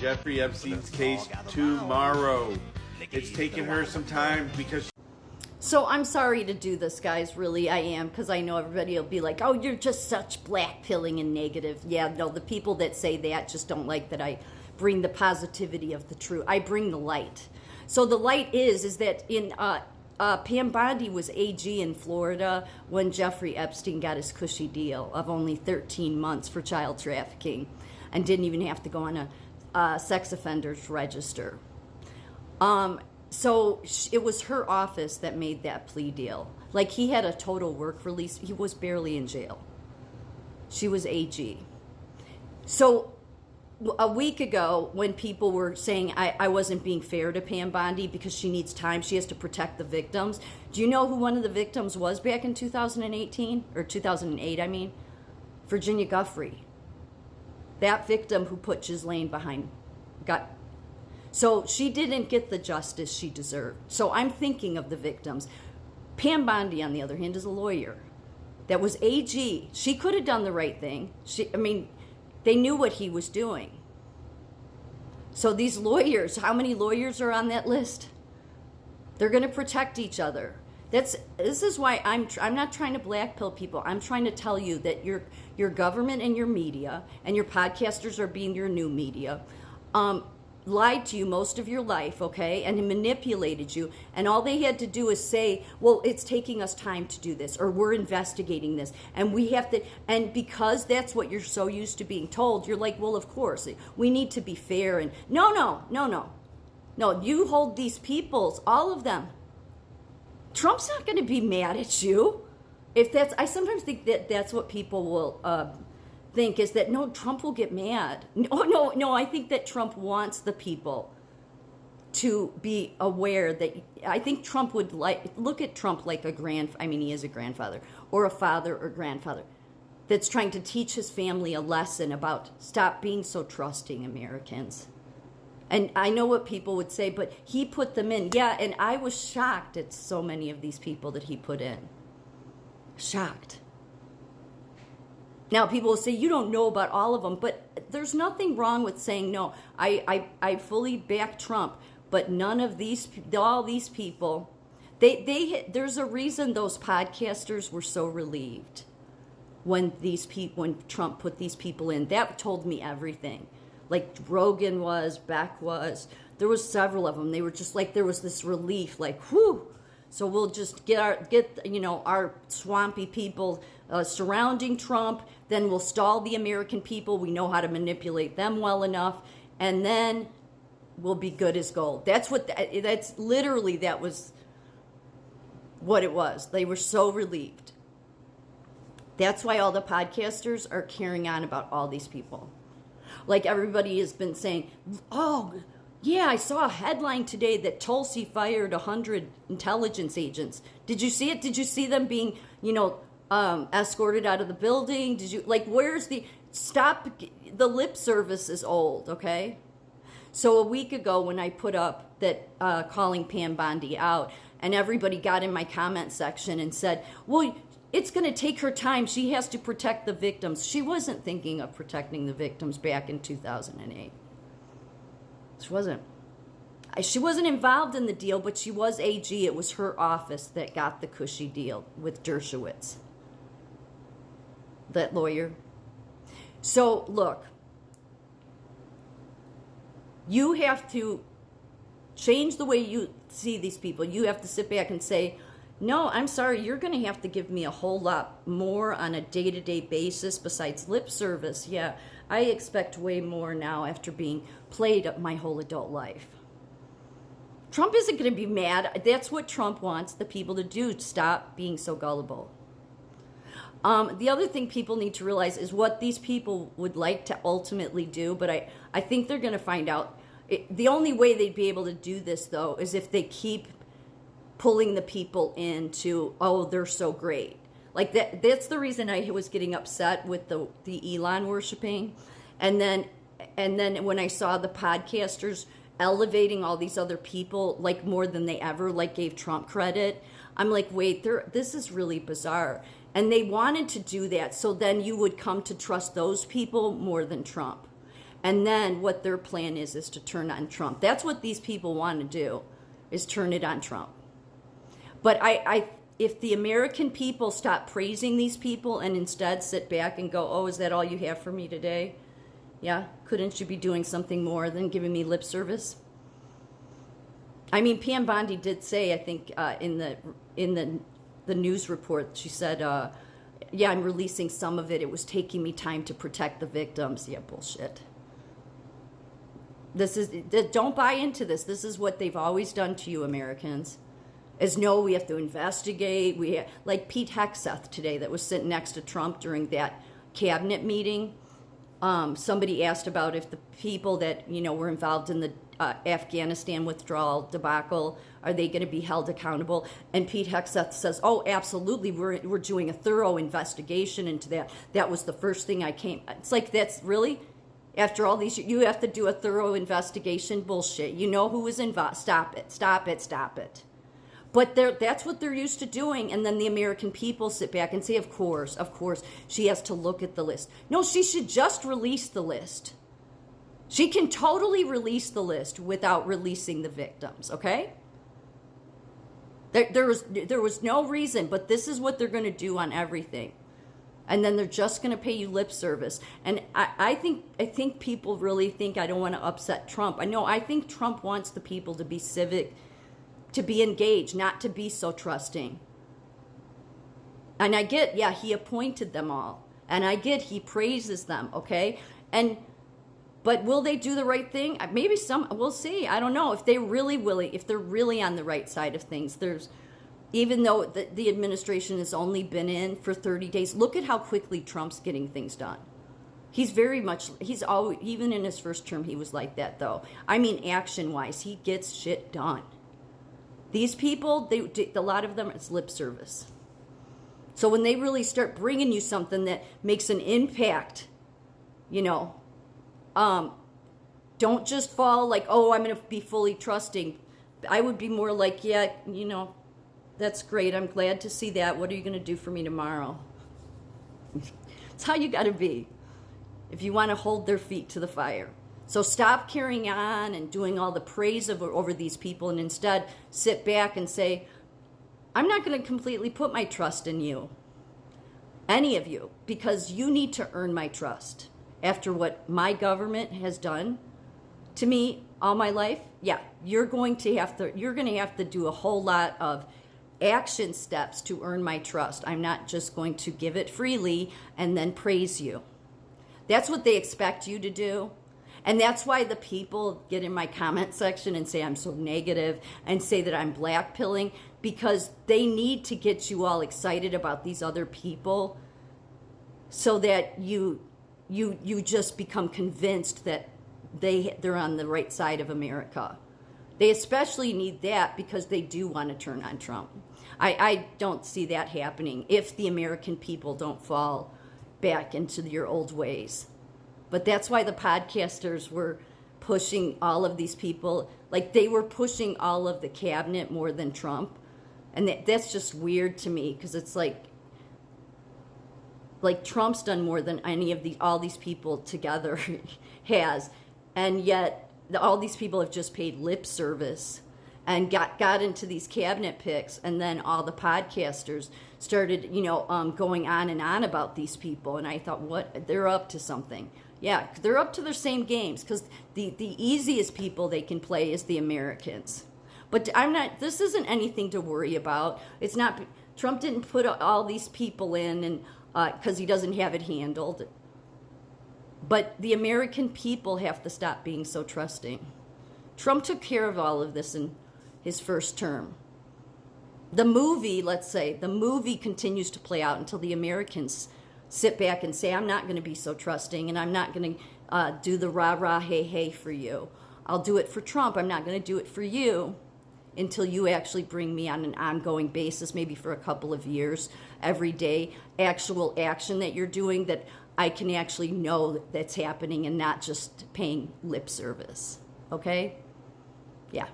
Jeffrey Epstein's case tomorrow. It's taken her some time because... So I'm sorry to do this, guys. Really, I am, because I know everybody will be like, oh, you're just such black-pilling and negative. Yeah, no, the people that say that just don't like that I bring the positivity of the truth. I bring the light. So the light is that in Pam Bondi was AG in Florida when Jeffrey Epstein got his cushy deal of only 13 months for child trafficking and didn't even have to go on a sex offenders register. So it was her office that made that plea deal. Like, he had a total work release. He was barely in jail. She was AG. So a week ago, when people were saying I wasn't being fair to Pam Bondi because she needs time, she has to protect the victims. Do you know who one of the victims was back in 2018? Or 2008, I mean? Virginia Giuffre. That victim who put Ghislaine behind got... So she didn't get the justice she deserved. So I'm thinking of the victims. Pam Bondi, on the other hand, is a lawyer. That was AG. She could have done the right thing. They knew what he was doing. So these lawyers, how many lawyers are on that list? They're going to protect each other. This is why I'm not trying to blackpill people. I'm trying to tell you that your government and your media and your podcasters are being your new media. Lied to you most of your life, okay, and manipulated you, and all they had to do is say, well, it's taking us time to do this, or we're investigating this, and we have to, and because that's what you're so used to being told, you're like, well, of course, we need to be fair, and no, you hold these peoples, all of them. Trump's not going to be mad at you. I sometimes think that that's what people will think, is that no, Trump will get mad. No, I think that Trump wants the people to be aware that, I think Trump would look at Trump like he is a grandfather or a father or grandfather that's trying to teach his family a lesson about stop being so trusting, Americans. And I know what people would say, but he put them in. Yeah, and I was shocked at so many of these people that he put in. Shocked. Now, people will say, you don't know about all of them, but there's nothing wrong with saying no. I fully back Trump, but none of all these people, there's a reason those podcasters were so relieved when Trump put these people in. That told me everything. Like Rogan was, Beck was, there was several of them. They were just like, there was this relief, like, whew. So we'll just get our swampy people surrounding Trump. Then we'll stall the American people. We know how to manipulate them well enough, and then we'll be good as gold. That was what it was. They were so relieved. That's why all the podcasters are carrying on about all these people. Like everybody has been saying, oh, yeah, I saw a headline today that Tulsi fired 100 intelligence agents. Did you see it? Did you see them being, escorted out of the building? Stop, the lip service is old, okay? So a week ago when I put up that calling Pam Bondi out, and everybody got in my comment section and said, well, it's going to take her time. She has to protect the victims. She wasn't thinking of protecting the victims back in 2008. She wasn't. She wasn't involved in the deal, but she was AG. It was her office that got the cushy deal with Dershowitz, that lawyer. So, look, you have to change the way you see these people. You have to sit back and say, no, I'm sorry, you're going to have to give me a whole lot more on a day-to-day basis besides lip service. Yeah, I expect way more now after being played my whole adult life. Trump isn't going to be mad. That's what Trump wants the people to do. Stop being so gullible. The other thing people need to realize is what these people would like to ultimately do, but I think they're going to find out. The only way they'd be able to do this, though, is if they keep pulling the people into, oh, they're so great. Like that's the reason I was getting upset with the Elon worshiping. And then when I saw the podcasters elevating all these other people like more than they ever like gave Trump credit, I'm like, wait, this is really bizarre. And they wanted to do that so then you would come to trust those people more than Trump. And then what their plan is to turn on Trump. That's what these people want to do, is turn it on Trump. But if the American people stop praising these people and instead sit back and go, oh, is that all you have for me today? Yeah, couldn't you be doing something more than giving me lip service? I mean, Pam Bondi did say, I think, in the news report, she said, yeah, I'm releasing some of it. It was taking me time to protect the victims. Yeah, bullshit. Don't buy into this. This is what they've always done to you, Americans. Is no, we have to investigate. Like Pete Hegseth today, that was sitting next to Trump during that cabinet meeting. Somebody asked about if the people that were involved in the Afghanistan withdrawal debacle, are they going to be held accountable? And Pete Hegseth says, oh, absolutely. We're doing a thorough investigation into that. That was the first thing I came. It's like, that's really. After all these, you have to do a thorough investigation? Bullshit. You know who was involved. Stop it. Stop it. Stop it. But that's what they're used to doing. And then the American people sit back and say, of course, she has to look at the list. No, she should just release the list. She can totally release the list without releasing the victims, okay? There was no reason, but this is what they're going to do on everything. And then they're just going to pay you lip service. And I think people really think I don't want to upset Trump. I think Trump wants the people to be civic, to be engaged, not to be so trusting. And I get, yeah, he appointed them all. And I get he praises them, okay? But will they do the right thing? Maybe we'll see. I don't know. If they're really on the right side of things, even though the administration has only been in for 30 days, look at how quickly Trump's getting things done. He's always, even in his first term, he was like that, though. I mean, action-wise, he gets shit done. These people, a lot of them, it's lip service. So when they really start bringing you something that makes an impact, don't just fall like, oh, I'm going to be fully trusting. I would be more like, yeah, that's great. I'm glad to see that. What are you going to do for me tomorrow? It's how you got to be if you want to hold their feet to the fire. So stop carrying on and doing all the praise over these people, and instead sit back and say, I'm not going to completely put my trust in you, any of you, because you need to earn my trust. After what my government has done to me all my life, yeah, you're going to have to do a whole lot of action steps to earn my trust. I'm not just going to give it freely and then praise you. That's what they expect you to do. And that's why the people get in my comment section and say I'm so negative and say that I'm blackpilling, because they need to get you all excited about these other people so that you just become convinced that they're on the right side of America. They especially need that because they do want to turn on Trump. I don't see that happening if the American people don't fall back into your old ways. But that's why the podcasters were pushing all of these people. Like, they were pushing all of the cabinet more than Trump. And that's just weird to me, because it's like Trump's done more than any of all these people together has. And yet all these people have just paid lip service and got into these cabinet picks, and then all the podcasters started, going on and on about these people. And I thought, what? They're up to something. Yeah, they're up to their same games, because the easiest people they can play is the Americans. But this isn't anything to worry about. It's not, Trump didn't put all these people in and because he doesn't have it handled. But the American people have to stop being so trusting. Trump took care of all of this in his first term. The movie continues to play out until the Americans sit back and say, I'm not going to be so trusting, and I'm not going to do the rah-rah, hey for you. I'll do it for Trump. I'm not going to do it for you until you actually bring me on an ongoing basis, maybe for a couple of years, every day, actual action that you're doing that I can actually know that's happening and not just paying lip service. Okay? Yeah.